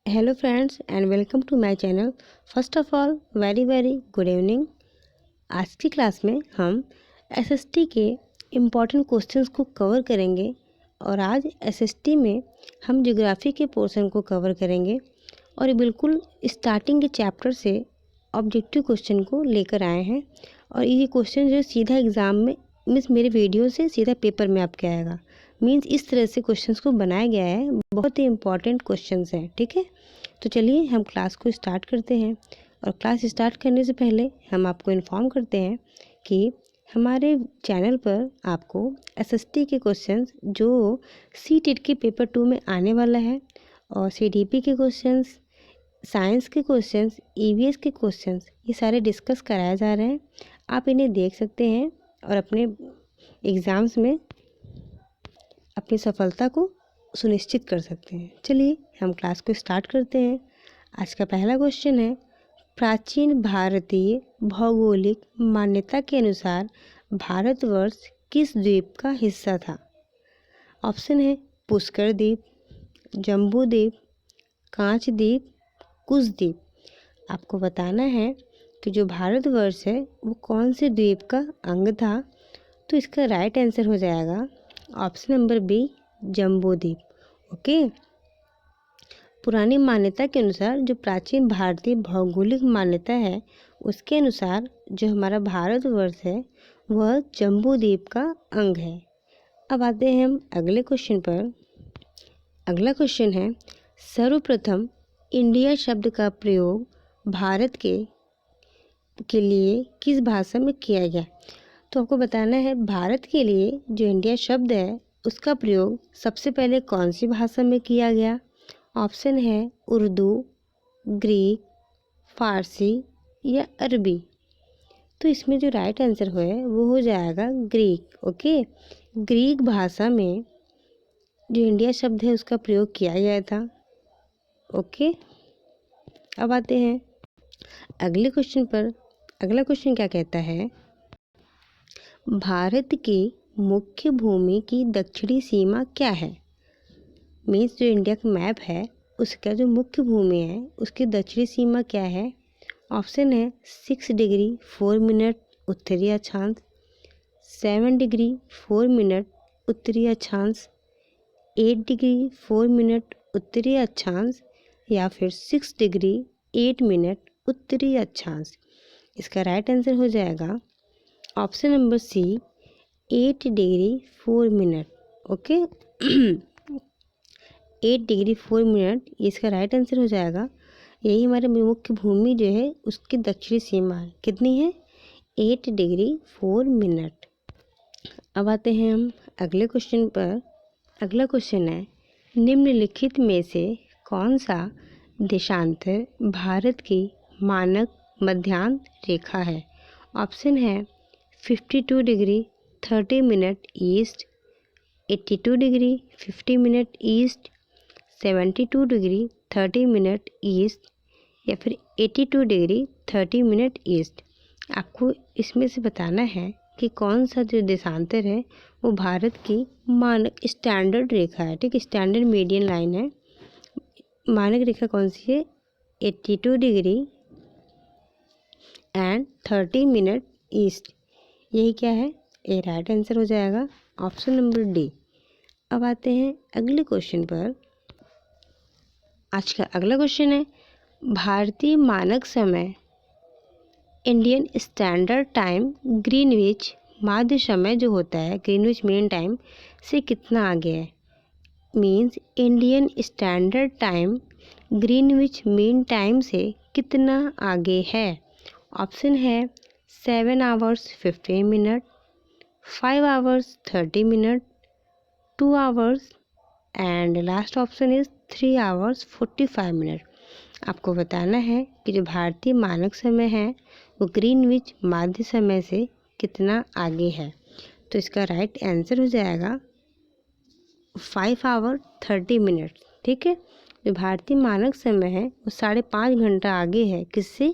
Hello friends and welcome to my channel. First of all very good evening. आज की class में हम SST के इम्पॉर्टेंट क्वेश्चंस को कवर करेंगे और आज एसएसटी में हम ज्योग्राफी के पोर्शन को कवर करेंगे और ये बिल्कुल स्टार्टिंग के चैप्टर से ऑब्जेक्टिव क्वेश्चन को लेकर आए हैं और ये क्वेश्चन जो सीधा एग्ज़ाम में मीन्स मेरे वीडियो से सीधा पेपर में आपके आएगा। मीन्स इस तरह से क्वेश्चंस को बनाया गया है, बहुत ही इंपॉर्टेंट क्वेश्चंस हैं। ठीक है, तो चलिए हम क्लास को स्टार्ट करते हैं। और क्लास स्टार्ट करने से पहले हम आपको इन्फॉर्म करते हैं कि हमारे चैनल पर आपको एसएसटी के क्वेश्चंस जो सीटेट के पेपर 2 में आने वाला है और सीडीपी के क्वेश्चंस, साइंस के क्वेश्चंस, ईवीएस के क्वेश्चंस, ये सारे डिस्कस कराए जा रहे हैं। आप इन्हें देख सकते हैं और अपने एग्ज़ाम्स में अपनी सफलता को सुनिश्चित कर सकते हैं। चलिए हम क्लास को स्टार्ट करते हैं। आज का पहला क्वेश्चन है, प्राचीन भारतीय भौगोलिक मान्यता के अनुसार भारतवर्ष किस द्वीप का हिस्सा था? ऑप्शन है पुष्कर द्वीप, जम्बू द्वीप, कांच द्वीप, कुश द्वीप। आपको बताना है कि जो भारतवर्ष है वो कौन से द्वीप का अंग था। तो इसका राइट आंसर हो जाएगा ऑप्शन नंबर बी, जम्बू द्वीप। ओके, पुरानी मान्यता के अनुसार जो प्राचीन भारतीय भौगोलिक मान्यता है उसके अनुसार जो हमारा भारतवर्ष है वह जम्बू द्वीप का अंग है। अब आते हैं हम अगले क्वेश्चन पर। अगला क्वेश्चन है, सर्वप्रथम इंडिया शब्द का प्रयोग भारत के लिए किस भाषा में किया गया? तो आपको बताना है भारत के लिए जो इंडिया शब्द है उसका प्रयोग सबसे पहले कौन सी भाषा में किया गया? ऑप्शन है उर्दू, ग्रीक, फारसी या अरबी। तो इसमें जो राइट आंसर है वो हो जाएगा ग्रीक। ओके, ग्रीक भाषा में जो इंडिया शब्द है उसका प्रयोग किया गया था। ओके, अब आते हैं अगले क्वेश्चन पर। अगला क्वेश्चन क्या कहता है, भारत की मुख्य भूमि की दक्षिणी सीमा क्या है? मीन्स जो इंडिया का मैप है उसका जो मुख्य भूमि है उसकी दक्षिणी सीमा क्या है? ऑप्शन है 6 डिग्री 4 मिनट उत्तरी अक्षांश, 7 डिग्री 4 मिनट उत्तरी अक्षांश, 8 डिग्री 4 मिनट उत्तरी अक्षांश या फिर 6 डिग्री 8 मिनट उत्तरी अक्षांश। इसका राइट आंसर हो जाएगा option number C, 8 degree 4 minute. Okay, 8 degree 4 minute इसका राइट आंसर हो जाएगा। यही हमारे मुख्य भूमि जो है उसकी दक्षिणी सीमा है, कितनी है? 8 डिग्री 4 मिनट। अब आते हैं हम अगले क्वेश्चन पर। अगला क्वेश्चन है, निम्नलिखित में से कौन सा देशांतर भारत की मानक मध्यांतर रेखा है? ऑप्शन है 52 degree 30 minute east, 82 degree 50 minute east, 72 degree 30 minute east या फिर 82 डिग्री 30 मिनट ईस्ट। आपको इसमें से बताना है कि कौन सा जो देशांतर है वो भारत की मानक स्टैंडर्ड रेखा है। ठीक, स्टैंडर्ड मीडियन लाइन है। मानक रेखा कौन सी है? 82 डिग्री एंड 30 मिनट ईस्ट। यही क्या है? ये राइट आंसर हो जाएगा ऑप्शन नंबर डी। अब आते हैं अगले क्वेश्चन पर। आज का अगला क्वेश्चन है, भारतीय मानक समय इंडियन स्टैंडर्ड टाइम ग्रीनविच माध्य समय जो होता है ग्रीनविच मीन टाइम से कितना आगे है? Means Indian standard time Greenwich mean time से कितना आगे है? ऑप्शन है 7 hours 15 minute, 5 hours 30 minute, 2 hours and last option is 3 hours 45 minute. आपको बताना है कि जो भारतीय मानक समय है वो ग्रीनविच माध्य समय से कितना आगे है। तो इसका राइट आंसर हो जाएगा 5 आवर 30 मिनट। ठीक है, जो भारतीय मानक समय है वो 5.5 घंटा आगे है किससे?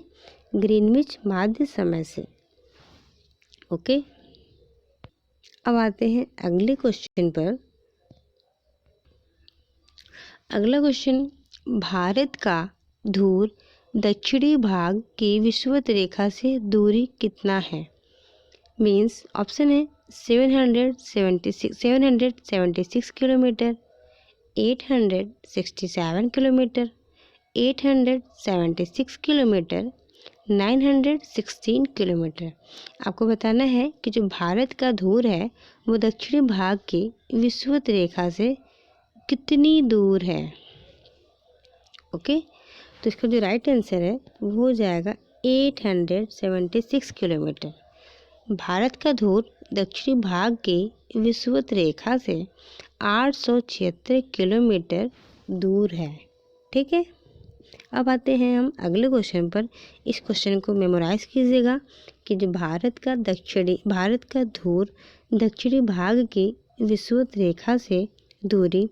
ग्रीनविच माध्य समय से। ओके, अब आते हैं अगले क्वेश्चन पर। अगला क्वेश्चन, भारत का धूर दक्षिणी भाग की विषुवत रेखा से दूरी कितना है? मीन्स ऑप्शन है 776 किलोमीटर, 867 किलोमीटर, 876 किलोमीटर, 916 किलोमीटर। आपको बताना है कि जो भारत का धूर है वो दक्षिणी भाग की विषुवत रेखा से कितनी दूर है। ओके, तो इसका जो राइट आंसर है वो हो जाएगा 876 किलोमीटर। भारत का धूर दक्षिणी भाग की विषुवत रेखा से 876 किलोमीटर दूर है। ठीक है, अब आते हैं हम अगले क्वेश्चन पर। इस क्वेश्चन को मेमोराइज कीजिएगा कि जो भारत का धूर दक्षिणी भाग की विषुवत रेखा से दूरी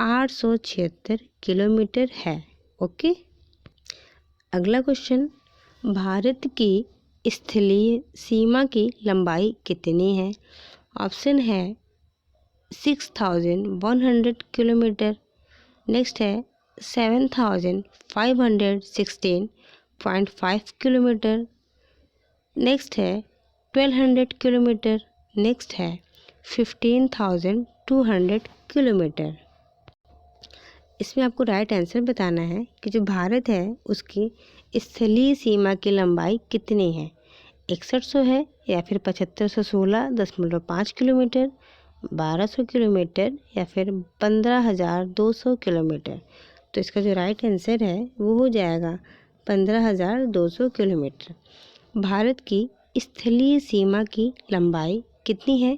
876 किलोमीटर है। ओके, अगला क्वेश्चन, भारत की स्थलीय सीमा की लंबाई कितनी है? ऑप्शन है 6100 किलोमीटर, नेक्स्ट है 7516.5 किलोमीटर, नेक्स्ट है 1200 किलोमीटर, नेक्स्ट है 15200 किलोमीटर। इसमें आपको राइट आंसर बताना है कि जो भारत है उसकी स्थलीय सीमा की लंबाई कितनी है। 6100 है या फिर 7516.5 किलोमीटर, 1200 किलोमीटर या फिर 15200 किलोमीटर। तो इसका जो राइट आंसर है वो हो जाएगा 15200 किलोमीटर। भारत की स्थलीय सीमा की लंबाई कितनी है?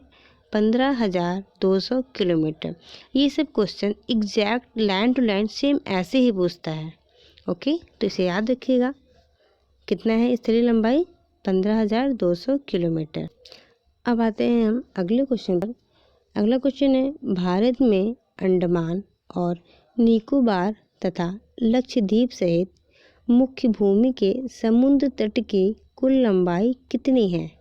15200 किलोमीटर। ये सब question exact line to line same ऐसे ही पूछता है। ओके, तो इसे याद रखिएगा। कितना है स्थलीय लंबाई? 15200 किलोमीटर। अब आते हैं हम अगले क्वेश्चन पर। अगला क्वेश्चन है, भारत में अंडमान और निकोबार तथा लक्षद्वीप सहित मुख्य भूमि के समुद्र तट की कुल लंबाई कितनी है?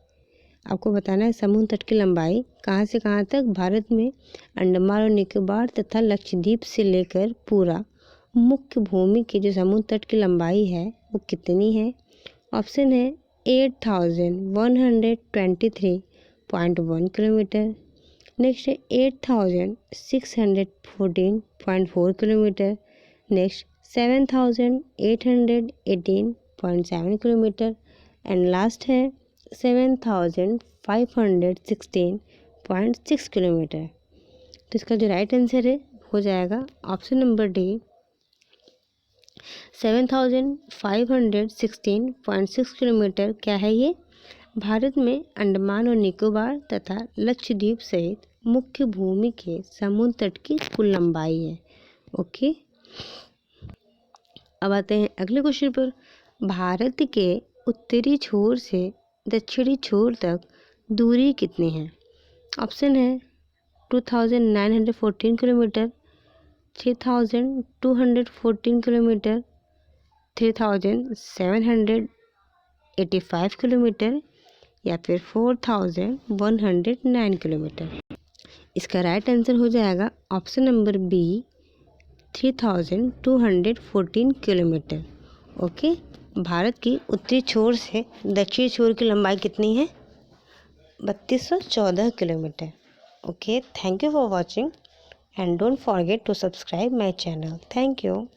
आपको बताना है समुद्र तट की लंबाई कहाँ से कहाँ तक भारत में अंडमान और निकोबार तथा लक्षद्वीप से लेकर पूरा मुख्य भूमि की जो समुद्र तट की लंबाई है वो कितनी है। ऑप्शन है 8123.1 किलोमीटर, नेक्स्ट है 8614.4 kilometre, next 7818.7 kilometre and last है 7516.6 किलोमीटर। तो इसका जो राइट आंसर है हो जाएगा ऑप्शन नंबर डी 7516.6 किलोमीटर। क्या है ये? भारत में अंडमान और निकोबार तथा लक्षद्वीप सहित मुख्य भूमि के समुद्र तट की कुल लंबाई है। ओके, अब आते हैं अगले क्वेश्चन पर। भारत के उत्तरी छोर से दक्षिणी छोर तक दूरी कितनी है? ऑप्शन है 2914 किलोमीटर, 3214 किलोमीटर, 3785 किलोमीटर या फिर 4109 किलोमीटर। इसका राइट आंसर हो जाएगा ऑप्शन नंबर बी 3214 किलोमीटर। ओके, भारत की उत्तरी छोर से दक्षिणी छोर की लंबाई कितनी है? 3214 kilometre. Okay, thank you for watching and don't forget to subscribe my channel. Thank you.